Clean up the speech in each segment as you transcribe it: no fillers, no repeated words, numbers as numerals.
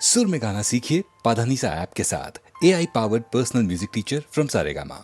सुर में गाना सीखिए पाधानीसा ऐप के साथ। AI powered personal music teacher from Saregama.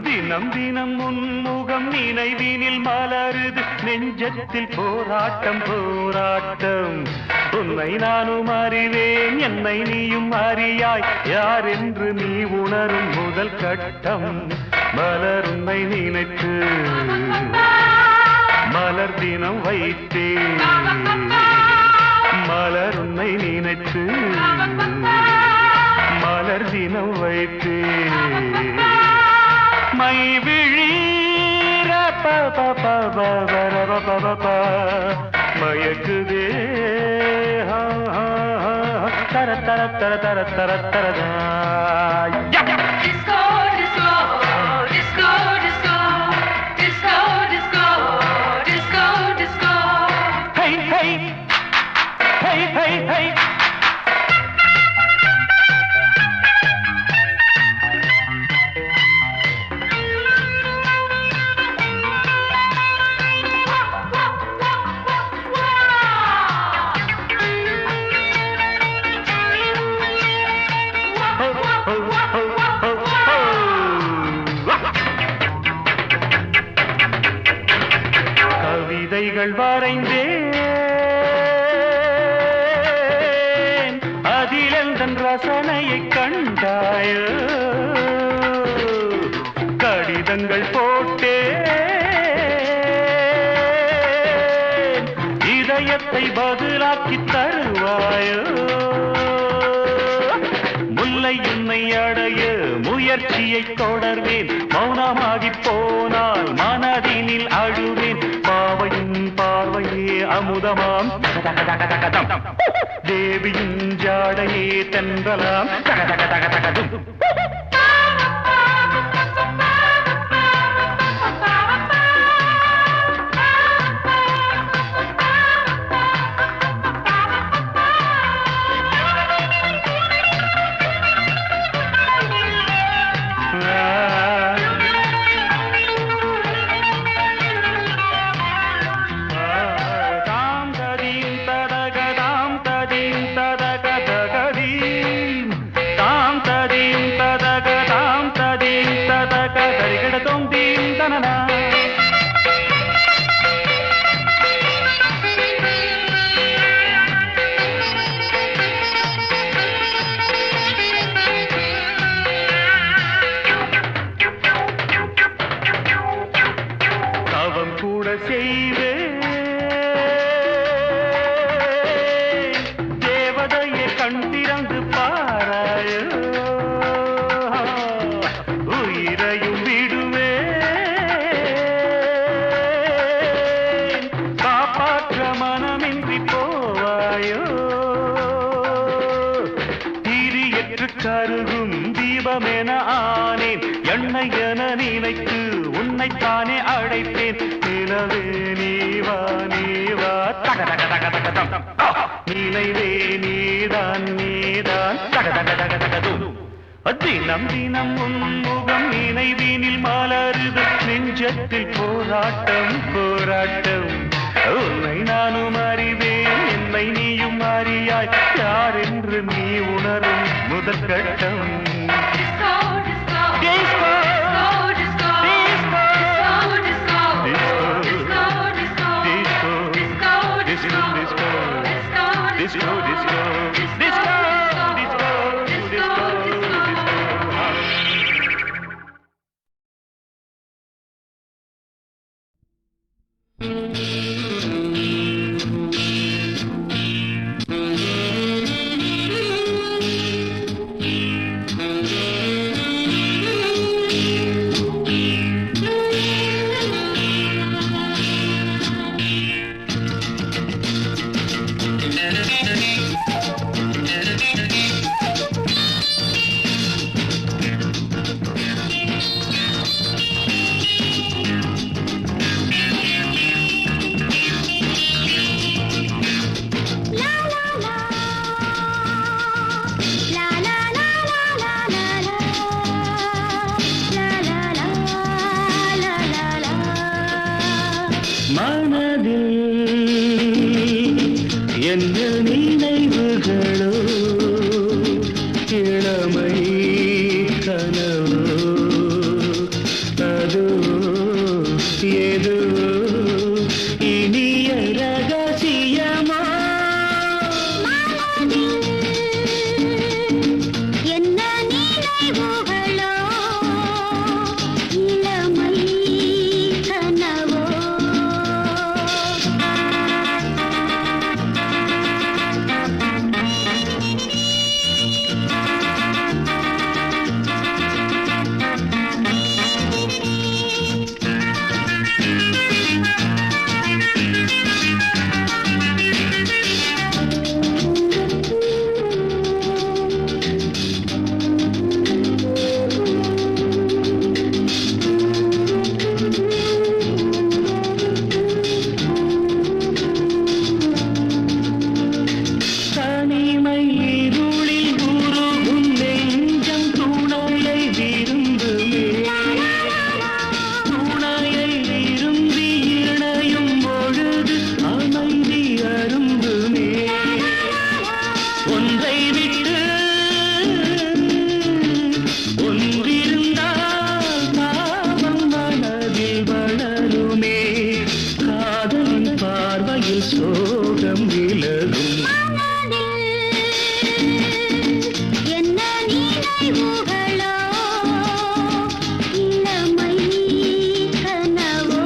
தினம் தினம் முன்முகம் நினைவினில் மலருது நெஞ்சத்தில் போராட்டம் போராட்டம். உன்னை நானும் அறிவேன், என்னை நீயும் அறியாய், யார் என்று நீ உணரும் முதல் கட்டம். மலர் உன்னை நினைத்து மலர் தினம் வைத்தேன், மலர் உன்னை நினைத்து மலர் தினம் வைத்தேன். மை விழீர மயக்குதே தர தர தர தர தர தரதா. Disco, disco, disco, disco, disco, disco, disco, disco. Hey, hey, hey, hey, hey. கவிதைகள் வரைந்தேன், அதில் எந்தன் ரசனையை கண்டாயோ. கடிதங்கள் போட்டேன், இதயத்தை பதிலாக்கி தருவாயோ. முல்லை உன்னை அடைய முயற்சியை தொடர்வேன், மௌனமாகி போனால் மனதினில் அழுவேன். பாவையின் பார்வையே அமுதமாம், தேவியின் ஜாடையே தென்றலாம், தகதகதகதகதும். தேவதையை கண் திறந்து பாராயோ. உயிரையும் விடுவேன், காப்பாற்ற மனமின்றி போவாயோ. திரியற்று கருகும் தீபமென ஆனேன், எண்ணெய் என நினைத்து உன்னைத்தானே அழைப்பேன். நிலவே நீவா நீவா தகதகதகதகதம், நினைவே நீதான் நீதான் தகதகதகதகதும். தினம் தினம் உன்முகம் நினைவினில் மலருது நெஞ்சத்தில் போராட்டம் போராட்டம். உன்னை நானும் அறிவேன், என்னை நீயும் அறியாய், யார் என்று நீ உணரும் முதல் கட்டம். Disco, disco, Disco, disco, disco, disco, disco, disco, disco, disco, disco, disco, disco, disco, disco, disco, disco. மனதில் என்ன நினைவுகளோ இளமை கனவோ அதோ ஏதோ இனிய ரகசியமா என்ன நினைவுகளோ இளமை கனவோ தனிமை இருளில் உருகும் நெஞ்சம் துணையை விரும்புமே துணையை விரும்பி இணையும் பொழுது அமைதி அரும்புமே ஒன்றை விட்டு ஒன்றிருந்தால் பாவம் மனதில் வளருமே காதலின் பார்வையில் சோகம் விலகும் என்ன நினைவுகளோ இளமை கனவோ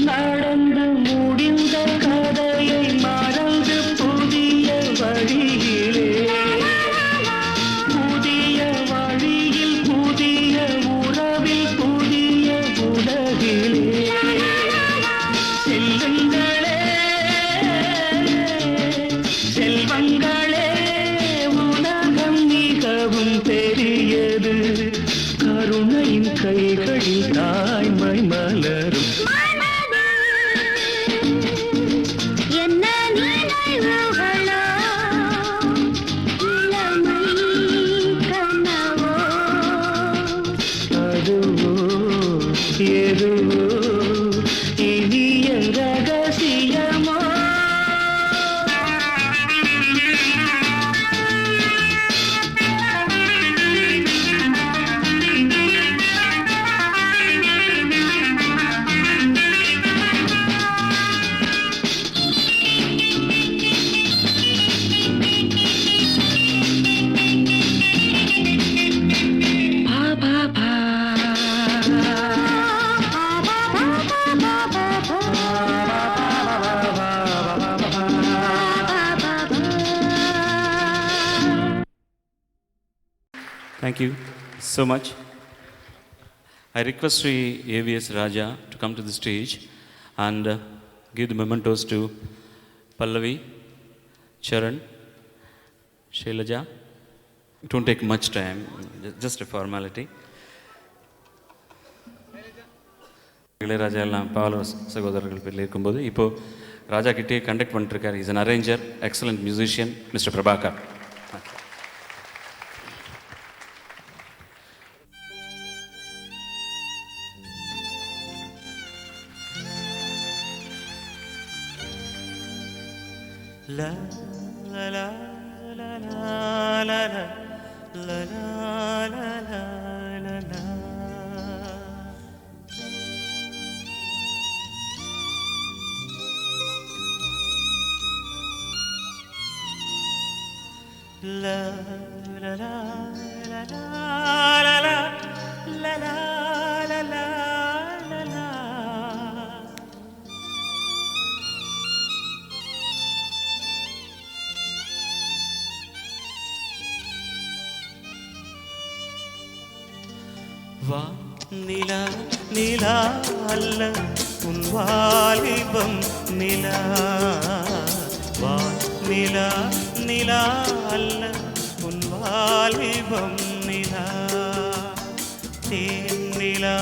நடந்து முடிந்த கதையை மறந்து புதிய வழியிலே புதிய வழியில் புதிய உறவில் புதிய உலகிலே செல்லுங்களே செல்வங்களே உலகம் மிகவும் பெரியது கருணையின் கைகளில் தாய்மை மலரும் என்ன நினைவுகளோ இளமை கனவோ அதுவோ எதுவோ இனிய ரகசியமோ Thank you so much. I request Sri AVS Raja to come to the stage and give the mementos to Pallavi, Charan, Shailaja. It won't take much time, just a formality. Ilaiyaraaja எல்லாம் பாவலர் சகோதரர்கள் பேரில் இருக்கும்போது இப்போது ராஜா கிட்டே கண்டக்ட் பண்ணிட்டுருக்கார். Is an arranger, excellent musician, Mister Prabhakar. La la la la la la la la la la la. La la la la la la la la la la la la. வா நிலா நிலா அல்ல உன் வாலிபம் நிலா நிலா நிலா அல்ல உன் வாலிபம் நிலா தேன் நிலா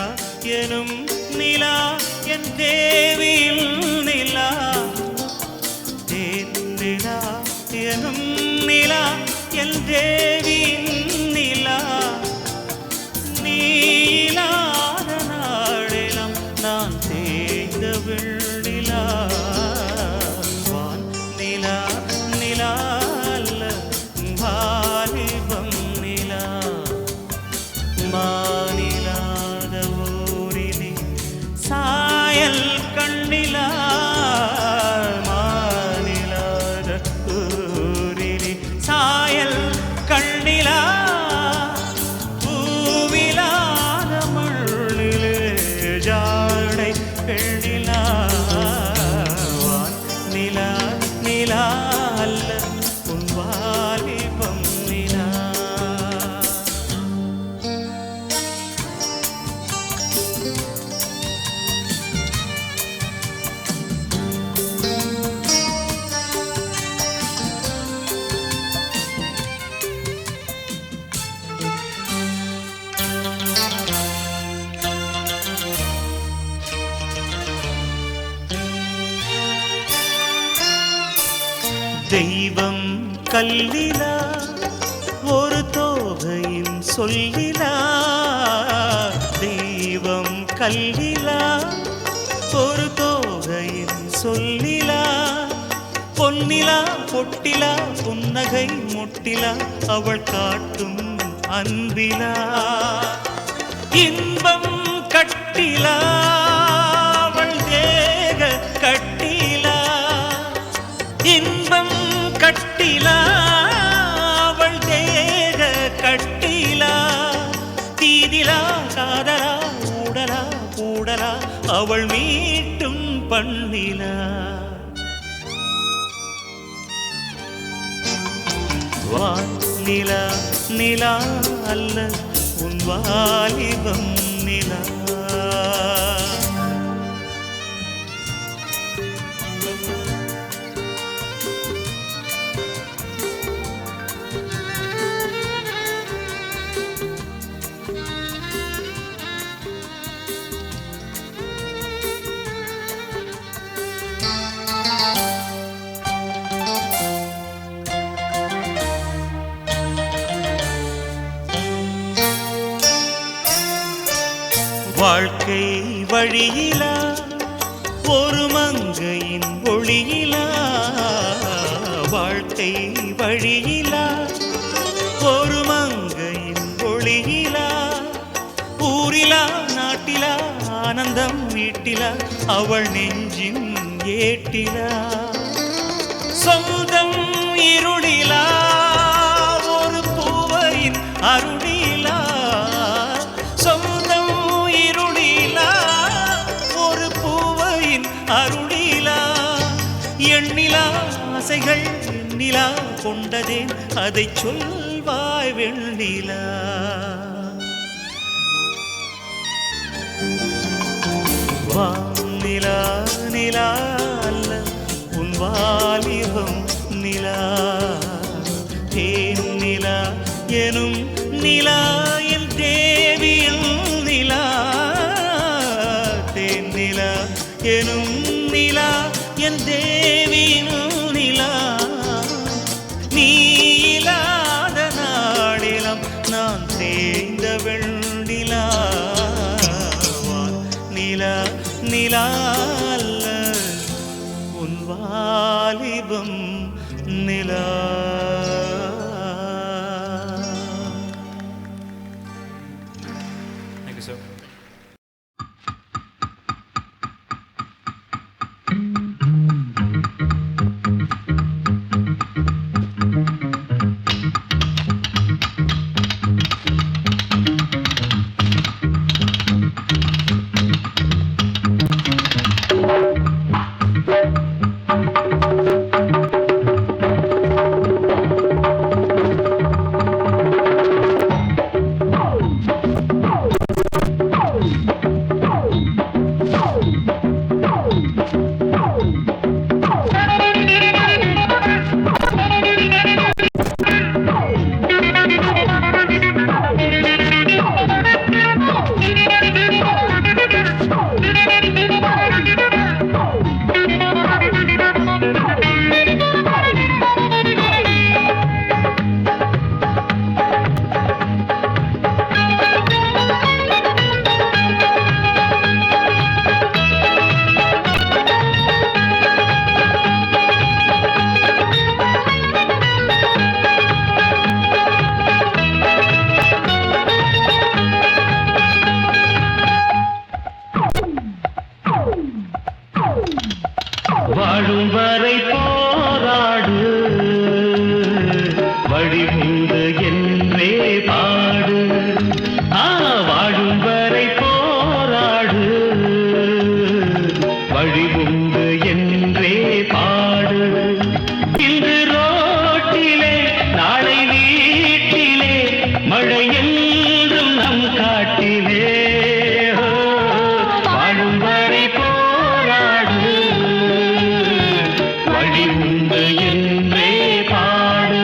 எனும் நிலா என் தேவியில் நிலா தேன் நிலா எனும் நிலா என் தேவியின் நிலா நீ இல்லாத நாளெல்லாம் நான் தேய்ந்த வெள்ளிலா வான் நிலா நிலா அல்ல வாலிபம் நிலா மானிலாத ஊரிலே சாயல் கண்ணிலா மானிலாத ஊரிலே சாயல் கண்ணிலா பூவிலாத மண்ணிலே ஜாடை பெண்ணிலா வான் நிலா நிலா அல்ல உன் வாலிபம் நிலா தெய்வம் கல்லிலா ஒரு தோகையின் சொல்லிலா தெய்வம் கல்லிலா ஒரு தோகையின் சொல்லிலா பொன்னிலா பொட்டிலா புன்னகை முட்டிலா அவள் காட்டும் அன்பிலா இன்பம் கட்டிலா அவள் தேக கட்டிலா இன்பம் கட்டிலா அவள் தேக கட்டிலா தீதிலா காதலா ஊடலா கூடலா அவள் மீட்டும் பண்ணிலா வான் நிலா நிலா அல்ல உன் வாலிபம் நிலா வாழ்க்கை வழியிலா ஒரு மங்கையின் ஒளியிலா வாழ்க்கை வழியிலா ஒரு மங்கையின் ஒளியிலா ஊரிலா நாட்டிலா ஆனந்தம் வீட்டிலா அவள் நெஞ்சின் ஏட்டிலா சொந்தம் இருளிலா ஒரு பூவையின் அருளிலா சொந்தம் இருளிலா ஒரு பூவையின் அருளிலா எண்ணிலா ஆசைகள் எண்ணிலா கொண்டதே அதை சொல்வாய் வெண்ணிலா வானிலா நிலா அல்ல உன் வாலிபம் நிலா தேன் நிலா எனும் நிலா என் தேவியில் நிலா தேன் நிலா எனும் நிலா என் தேவியில் நிலா நீ இல்லாத நாளிலம் நான் தேய்ந்த வெண்ணிலா நிலா நிலா அல்ல உன் வாலிபம் நிலா Thank you, sir. வாழும் வரை போராடு வழி உண்டு என்றே பாடு வாழும் வரை போராடு வழி உண்டு என்றே பாடு இன்று ரோட்டிலே நாளை வீட்டிலே மழை என்றும் நம் காட்டிலே வாழும் வரை போராடு வழி உண்டு என்றே பாடு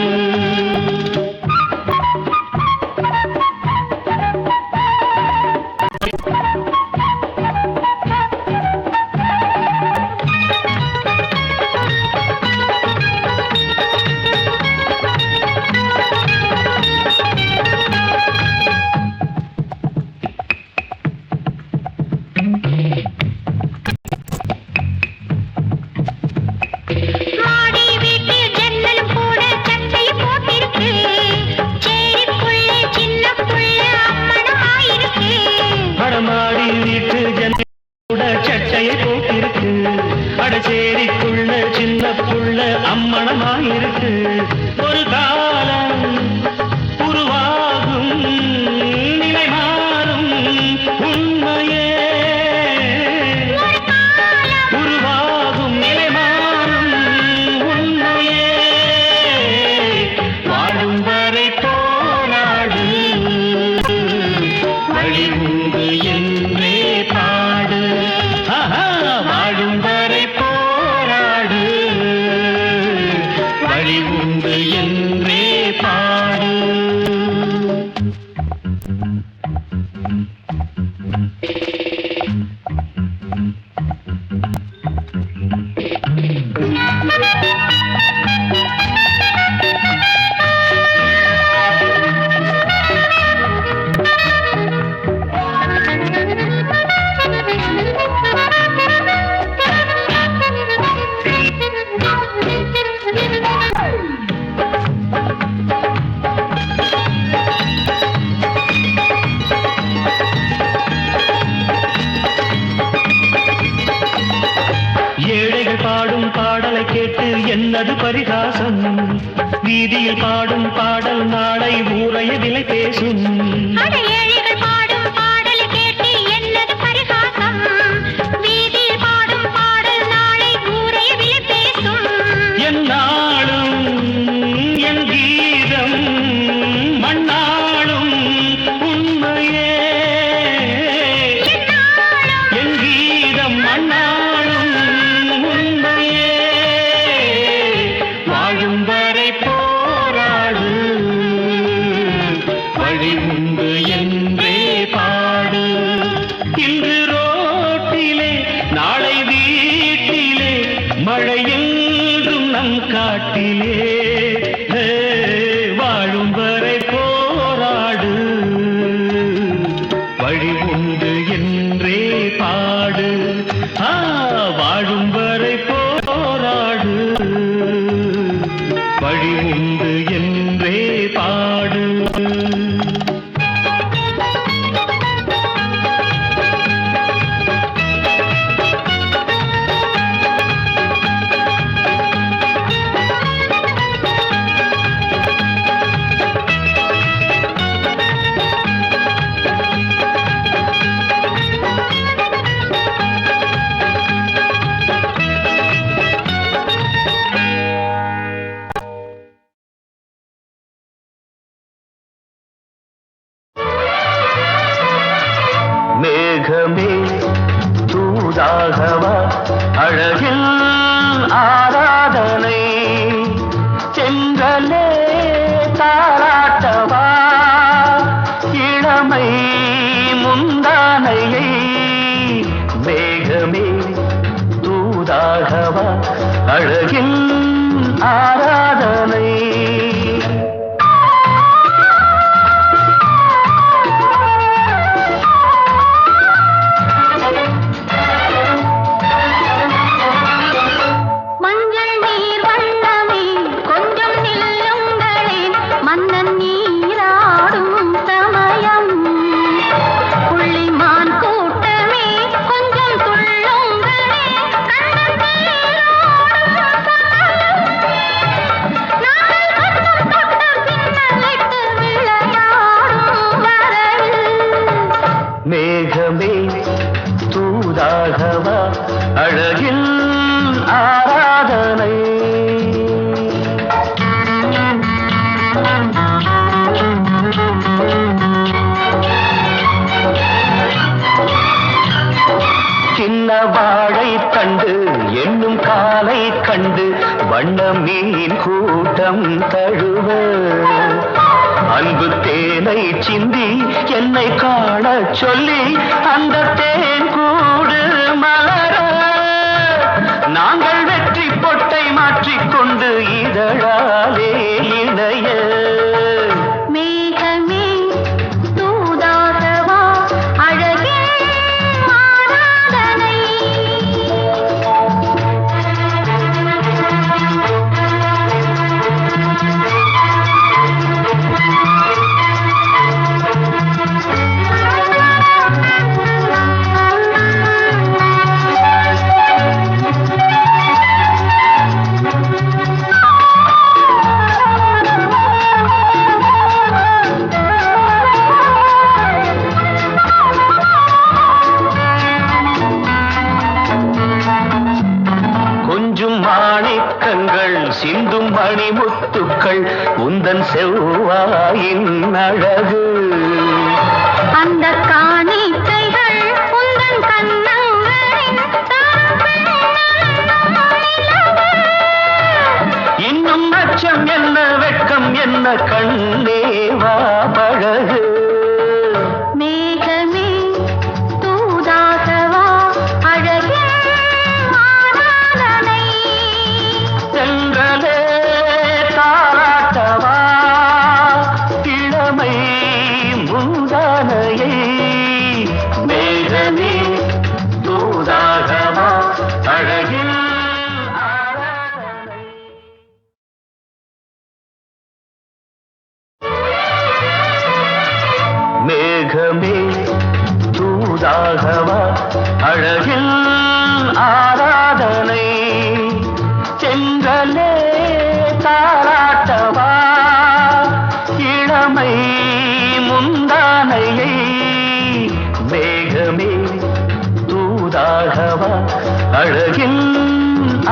மாடி வீட்டு ஜன்னலும் கூட சட்டை போட்டிருக்கு சேரிக்குள்ளே சின்ன புள்ள அம்மனமாயிருக்கு படமாடி வீட்டு ஜன்னல் கூட சட்டையை போட்டிருக்கு அடச்சேரிக்குள்ள சின்ன புள்ள அம்மணமாயிருக்கு ஒரு காலம் உருவாகும் நிலை மாறும் உண்மையே உருவாகும் நிலை மாறும் உண்மையே வாழும் வரை போராடு வழி உண்டு என்றே பாடு வாழும் வரை போராடு வழி உண்டு என்றே பாடு ஏழைகள் பாடும் பாடலை கேட்டு என்னது பரிகாசம் வீதியில் பாடும் பாடல் நாளை ஊரைய விலை பேசும் அட ஏழைகள் பாடும் பாடலை கேட்டு என்னது பரிகாசம் வீதியில் பாடும் பாடல் நாளை ஊரைய விலை பேசும் என் நாளும் என் கீதம் மண்ணாளும் உண்மையே என் கீதம் மண்ணாளும் உண்மையே வாழும் வரை போராடு வழி உண்டு என்றே பாடு இன்று ரோட்டிலே நாளை வீட்டிலே மழை என்றும் நம் காட்டிலே வாழும் வரை போராடு வழி உண்டு என்றே பாடு வாழும் வரை போராடு வழி உண்டு என்றே பாடு மேகமே தூதாகவா அழகில் ஆராதனை செங்கலே தாராட்டவா இளமை முந்தானையை மேகமே தூதாகவா அழகில் ஆராதனை மஞ்சள் நீர் வண்ணமே கொஞ்சம் நில்லுங்களேன் மன்னன் நீராடும் சமயம் புள்ளிமான் கூட்டமே கொஞ்சம் துள்ளுங்களே கண்ணன் நீராடும் காலை கண்டு வண்ண மீன் கூட்டம் தழுவ அன்பு தேனை சிந்தி என்னை காண சொல்லி அந்த தேன் கூடு மலர நாங்கள் வெற்றி பொட்டை மாற்றிக்கொண்டு இதழாலே இணைய மேகமே தூதாகவா அழகே ஆராதனை சிந்தும் மணிமுத்துக்கள் உந்தன் செவ்வாயின் அழகு அந்த காணிக்கைகள் உந்தன் கண்ணங்களின் இன்னும் அச்சம் என்ன வெட்கம் என்ன கண்ணேவா பழகு மேகமே தூதாகவா அழகே ஆராதனை சென்றலே தாராட்டவா இளமை முந்தானையை மேகமே தூதாகவா அழகில் ஆராதனை மேகமே தூதாகவா அழகில் ஆராதனை செங்கலே தாராட்டவா இளமை முந்தானையை மேகமே தூதாகவா அழகில்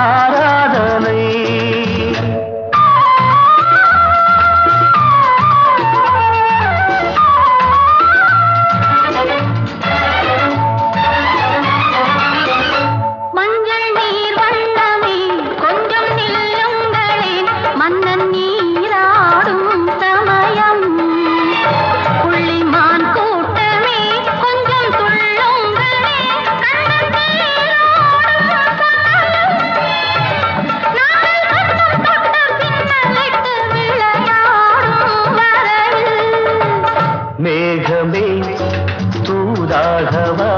ஆராதனை மஞ்சள் நீர் வண்ணமே கொஞ்சம் நில்லுங்களேன் மன்னன் நீராடும் சமயம் புள்ளிமான் கூட்டமே கொஞ்சம் துள்ளுங்களே கண்ணன் நீராடும் சமயம் நாங்கள் கண்ணம் தொட்ட பின்னலிட்டு விளையாடும் வரவில் மேகமே தூதாகவா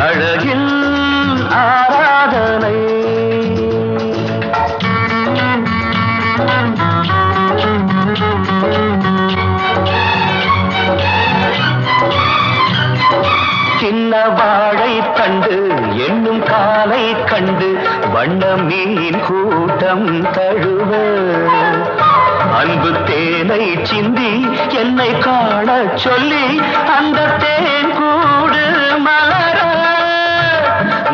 அழகில் ஆராதனை சின்ன வாழை தண்டு என்னும் காலை கண்டு வண்ண மீன் கூட்டம் தழுவ அன்பு தேனை சிந்தி என்னை காண சொல்லி அந்த தேன் கூடு மலர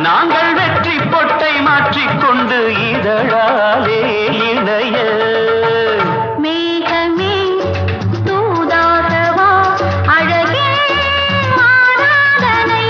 நாங்கள் வெற்றி பொட்டை மாற்றிக்கொண்டு இதழாலே இணைய மேகமே தூதாகவா அழகே ஆராதனை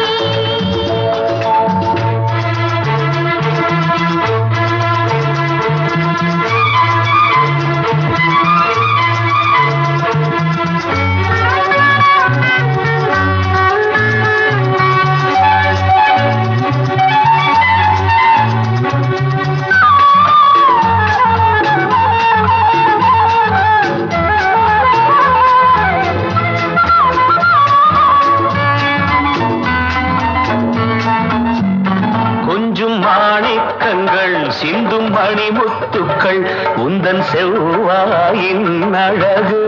கொஞ்சும் மாணிக்கங்கள் சிந்தும் மணிமுத்துக்கள் உந்தன் செவ்வாயின் அழகு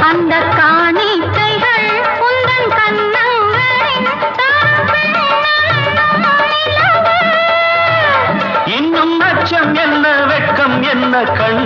அந்த காணிக்கைகள் உந்தன் கண்ணங்களின் இன்னும் அச்சம் என்ன வெட்கம் என்ன கண்